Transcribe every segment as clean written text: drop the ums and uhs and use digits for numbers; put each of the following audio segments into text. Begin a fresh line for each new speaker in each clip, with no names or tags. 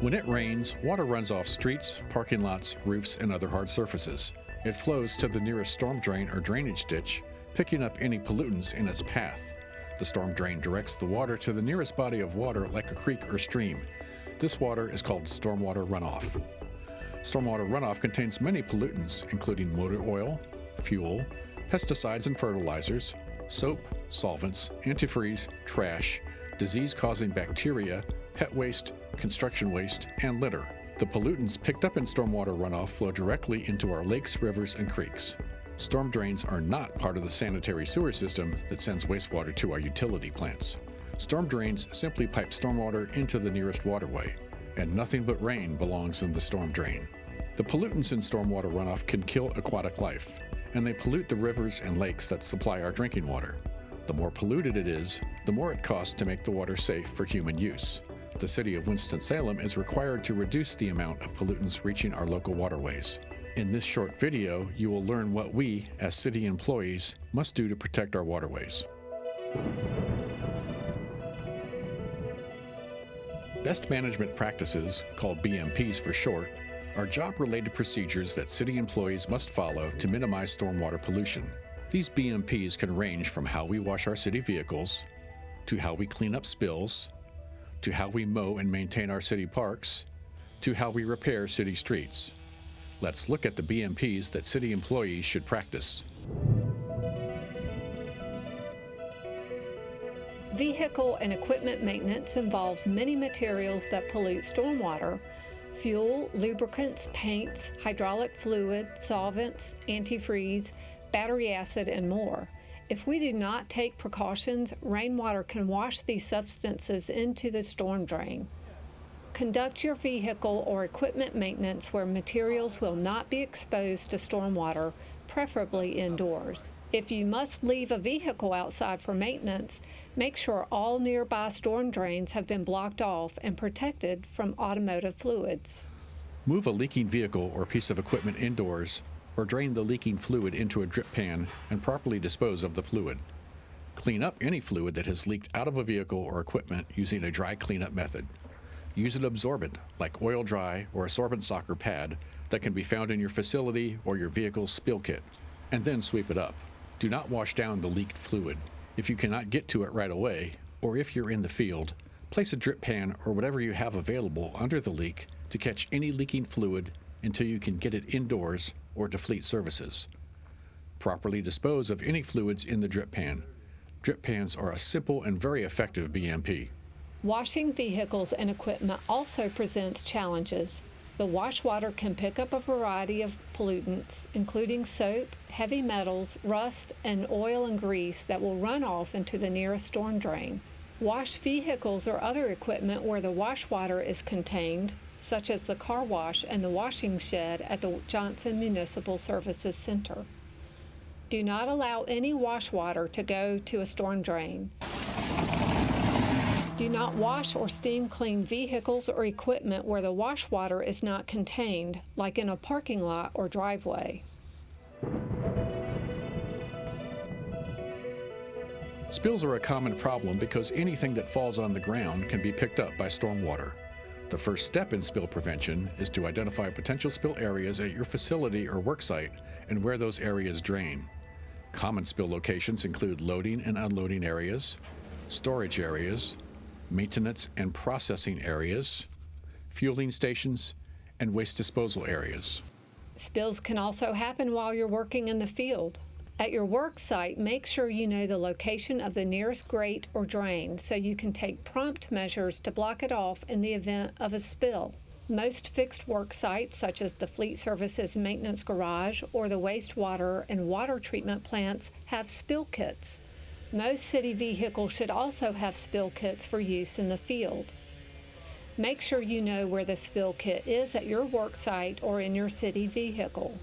When it rains, water runs off streets, parking lots, roofs, and other hard surfaces. It flows to the nearest storm drain or drainage ditch, picking up any pollutants in its path. The storm drain directs the water to the nearest body of water like a creek or stream. This water is called stormwater runoff. Stormwater runoff contains many pollutants, including motor oil, fuel, pesticides and fertilizers, soap, solvents, antifreeze, trash, disease-causing bacteria, pet waste, construction waste, and litter. The pollutants picked up in stormwater runoff flow directly into our lakes, rivers, and creeks. Storm drains are not part of the sanitary sewer system that sends wastewater to our utility plants. Storm drains simply pipe stormwater into the nearest waterway, and nothing but rain belongs in the storm drain. The pollutants in stormwater runoff can kill aquatic life, and they pollute the rivers and lakes that supply our drinking water. The more polluted it is, the more it costs to make the water safe for human use. The city of Winston-Salem is required to reduce the amount of pollutants reaching our local waterways. In this short video, you will learn what we, as city employees, must do to protect our waterways. Best management practices, called BMPs for short, are job-related procedures that city employees must follow to minimize stormwater pollution. These BMPs can range from how we wash our city vehicles, to how we clean up spills, to how we mow and maintain our city parks, to how we repair city streets. Let's look at the BMPs that city employees should practice.
Vehicle and equipment maintenance involves many materials that pollute stormwater: fuel, lubricants, paints, hydraulic fluid, solvents, antifreeze, battery acid, and more. If we do not take precautions, rainwater can wash these substances into the storm drain. Conduct your vehicle or equipment maintenance where materials will not be exposed to stormwater, preferably indoors. If you must leave a vehicle outside for maintenance, make sure all nearby storm drains have been blocked off and protected from automotive fluids.
Move a leaking vehicle or piece of equipment indoors, or drain the leaking fluid into a drip pan and properly dispose of the fluid. Clean up any fluid that has leaked out of a vehicle or equipment using a dry cleanup method. Use an absorbent, like oil dry or a sorbent soccer pad, that can be found in your facility or your vehicle's spill kit, and then sweep it up. Do not wash down the leaked fluid. If you cannot get to it right away, or if you're in the field, place a drip pan or whatever you have available under the leak to catch any leaking fluid until you can get it indoors or to fleet services. Properly dispose of any fluids in the drip pan. Drip pans are a simple and very effective BMP.
Washing vehicles and equipment also presents challenges. The wash water can pick up a variety of pollutants, including soap, heavy metals, rust, and oil and grease that will run off into the nearest storm drain. Wash vehicles or other equipment where the wash water is contained, such as the car wash and the washing shed at the Johnson Municipal Services Center. Do not allow any wash water to go to a storm drain. Do not wash or steam clean vehicles or equipment where the wash water is not contained, like in a parking lot or driveway.
Spills are a common problem because anything that falls on the ground can be picked up by stormwater. The first step in spill prevention is to identify potential spill areas at your facility or worksite and where those areas drain. Common spill locations include loading and unloading areas, storage areas, maintenance and processing areas, fueling stations, and waste disposal areas.
Spills can also happen while you're working in the field. At your work site, make sure you know the location of the nearest grate or drain so you can take prompt measures to block it off in the event of a spill. Most fixed work sites, such as the Fleet Services Maintenance Garage or the wastewater and water treatment plants, have spill kits. Most city vehicles should also have spill kits for use in the field. Make sure you know where the spill kit is at your work site or in your city vehicle.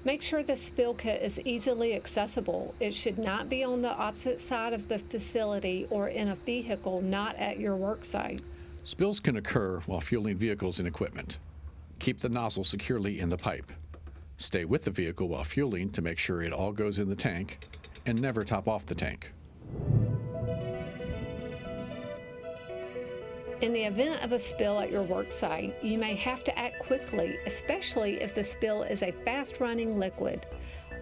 Make sure the spill kit is easily accessible. It should not be on the opposite side of the facility or in a vehicle not at your work site.
Spills can occur while fueling vehicles and equipment. Keep the nozzle securely in the pipe. Stay with the vehicle while fueling to make sure it all goes in the tank, and never top off the tank.
In the event of a spill at your work site, you may have to act quickly, especially if the spill is a fast-running liquid.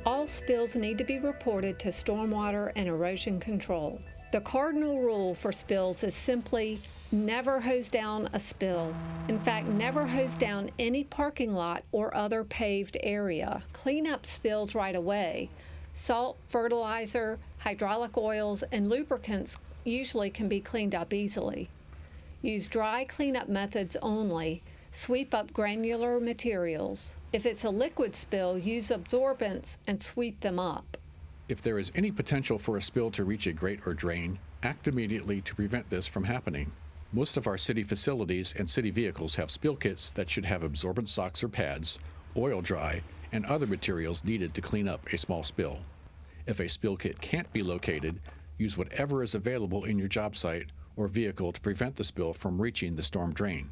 All spills need to be reported to stormwater and erosion control. The cardinal rule for spills is simply never hose down a spill. In fact, never hose down any parking lot or other paved area. Clean up spills right away. Salt, fertilizer, hydraulic oils, and lubricants usually can be cleaned up easily. Use dry cleanup methods only. Sweep up granular materials. If it's a liquid spill, use absorbents and sweep them up.
If there is any potential for a spill to reach a grate or drain, act immediately to prevent this from happening. Most of our city facilities and city vehicles have spill kits that should have absorbent socks or pads, oil dry, and other materials needed to clean up a small spill. If a spill kit can't be located, use whatever is available in your job site or vehicle to prevent the spill from reaching the storm drain.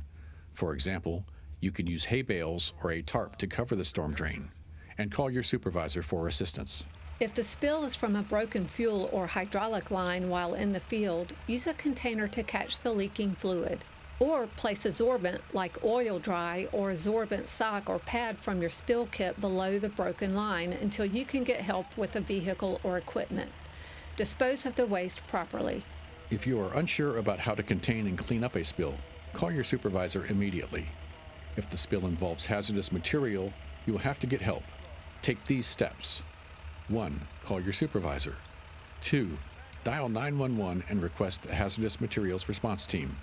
For example, you can use hay bales or a tarp to cover the storm drain, and call your supervisor for assistance.
If the spill is from a broken fuel or hydraulic line while in the field, use a container to catch the leaking fluid. Or place absorbent like oil dry or absorbent sock or pad from your spill kit below the broken line until you can get help with the vehicle or equipment. Dispose of the waste properly.
If you are unsure about how to contain and clean up a spill, call your supervisor immediately. If the spill involves hazardous material, you will have to get help. Take these steps. 1. Call your supervisor. 2. Dial 911 and request the hazardous materials response team.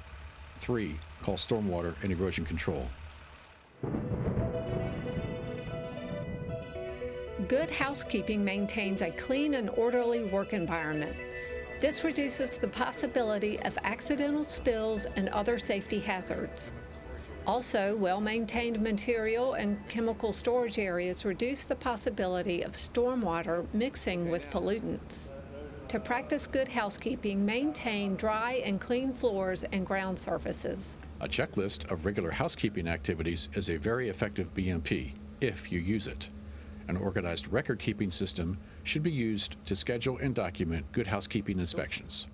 3. Call stormwater and erosion control.
Good housekeeping maintains a clean and orderly work environment. This reduces the possibility of accidental spills and other safety hazards. Also, well-maintained material and chemical storage areas reduce the possibility of stormwater mixing with pollutants. To practice good housekeeping, maintain dry and clean floors and ground surfaces.
A checklist of regular housekeeping activities is a very effective BMP, if you use it. An organized record-keeping system should be used to schedule and document good housekeeping inspections.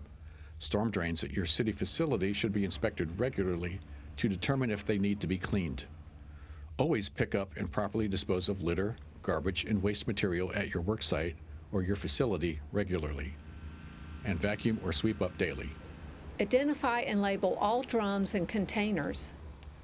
Storm drains at your city facility should be inspected regularly to determine if they need to be cleaned. Always pick up and properly dispose of litter, garbage, and waste material at your work site or your facility regularly. And vacuum or sweep up daily.
Identify and label all drums and containers.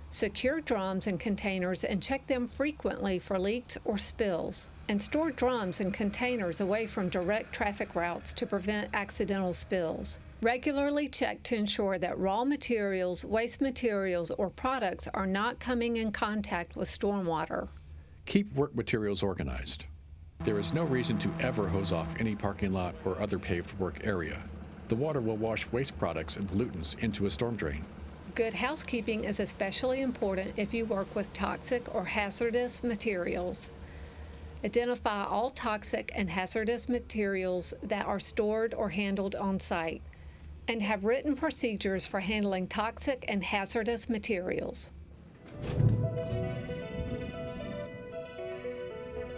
Secure drums and containers and check them frequently for leaks or spills. And store drums and containers away from direct traffic routes to prevent accidental spills. Regularly check to ensure that raw materials, waste materials, or products are not coming in contact with stormwater.
Keep work materials organized. There is no reason to ever hose off any parking lot or other paved work area. The water will wash waste products and pollutants into a storm drain.
Good housekeeping is especially important if you work with toxic or hazardous materials. Identify all toxic and hazardous materials that are stored or handled on site, and have written procedures for handling toxic and hazardous materials.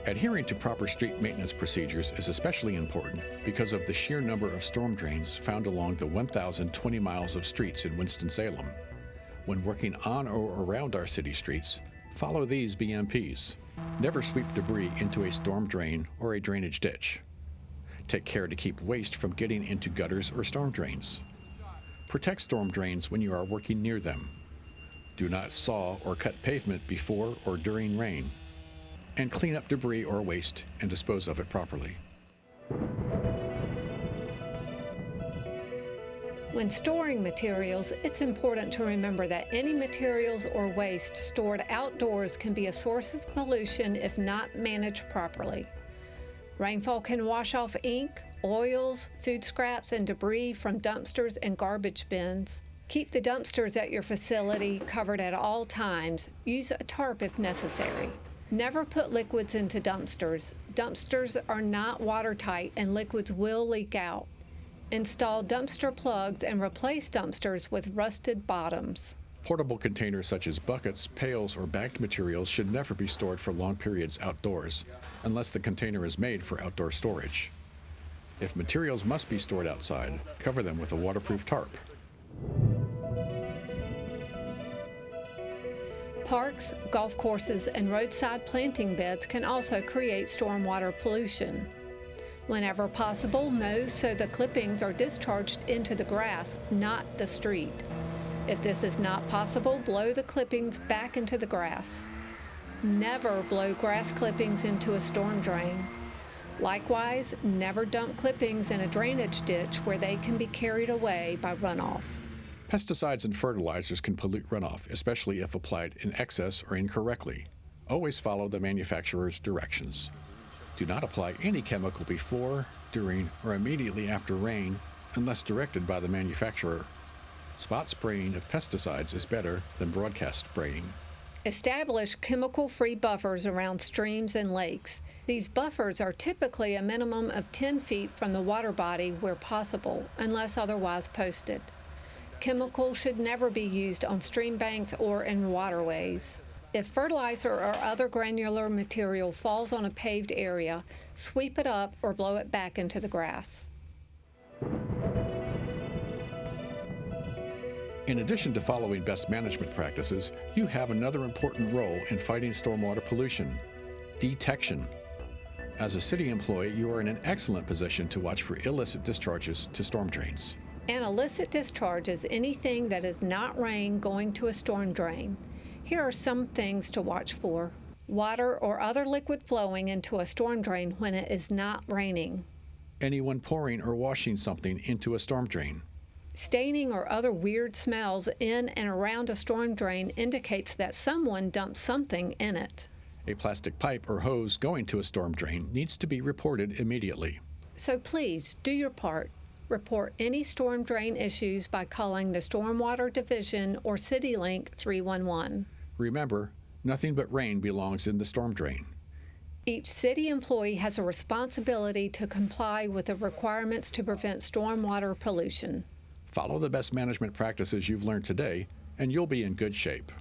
Adhering to proper street maintenance procedures is especially important because of the sheer number of storm drains found along the 1,020 miles of streets in Winston-Salem. When working on or around our city streets, follow these BMPs. Never sweep debris into a storm drain or a drainage ditch. Take care to keep waste from getting into gutters or storm drains. Protect storm drains when you are working near them. Do not saw or cut pavement before or during rain. And clean up debris or waste and dispose of it properly.
When storing materials, it's important to remember that any materials or waste stored outdoors can be a source of pollution if not managed properly. Rainfall can wash off ink, oils, food scraps, and debris from dumpsters and garbage bins. Keep the dumpsters at your facility covered at all times. Use a tarp if necessary. Never put liquids into dumpsters. Dumpsters are not watertight and liquids will leak out. Install dumpster plugs and replace dumpsters with rusted bottoms.
Portable containers such as buckets, pails, or bagged materials should never be stored for long periods outdoors, unless the container is made for outdoor storage. If materials must be stored outside, cover them with a waterproof tarp.
Parks, golf courses, and roadside planting beds can also create stormwater pollution. Whenever possible, mow so the clippings are discharged into the grass, not the street. If this is not possible, blow the clippings back into the grass. Never blow grass clippings into a storm drain. Likewise, never dump clippings in a drainage ditch where they can be carried away by runoff.
Pesticides and fertilizers can pollute runoff, especially if applied in excess or incorrectly. Always follow the manufacturer's directions. Do not apply any chemical before, during, or immediately after rain unless directed by the manufacturer. Spot spraying of pesticides is better than broadcast spraying.
Establish chemical-free buffers around streams and lakes. These buffers are typically a minimum of 10 feet from the water body where possible, unless otherwise posted. Chemicals should never be used on stream banks or in waterways. If fertilizer or other granular material falls on a paved area, sweep it up or blow it back into the grass.
In addition to following best management practices, you have another important role in fighting stormwater pollution: detection. As a city employee, you are in an excellent position to watch for illicit discharges to storm drains.
An illicit discharge is anything that is not rain going to a storm drain. Here are some things to watch for. Water or other liquid flowing into a storm drain when it is not raining.
Anyone pouring or washing something into a storm drain.
Staining or other weird smells in and around a storm drain indicates that someone dumped something in it.
A plastic pipe or hose going to a storm drain needs to be reported immediately.
So please do your part. Report any storm drain issues by calling the Stormwater Division or CityLink 311.
Remember, nothing but rain belongs in the storm drain.
Each city employee has a responsibility to comply with the requirements to prevent stormwater pollution.
Follow the best management practices you've learned today, and you'll be in good shape.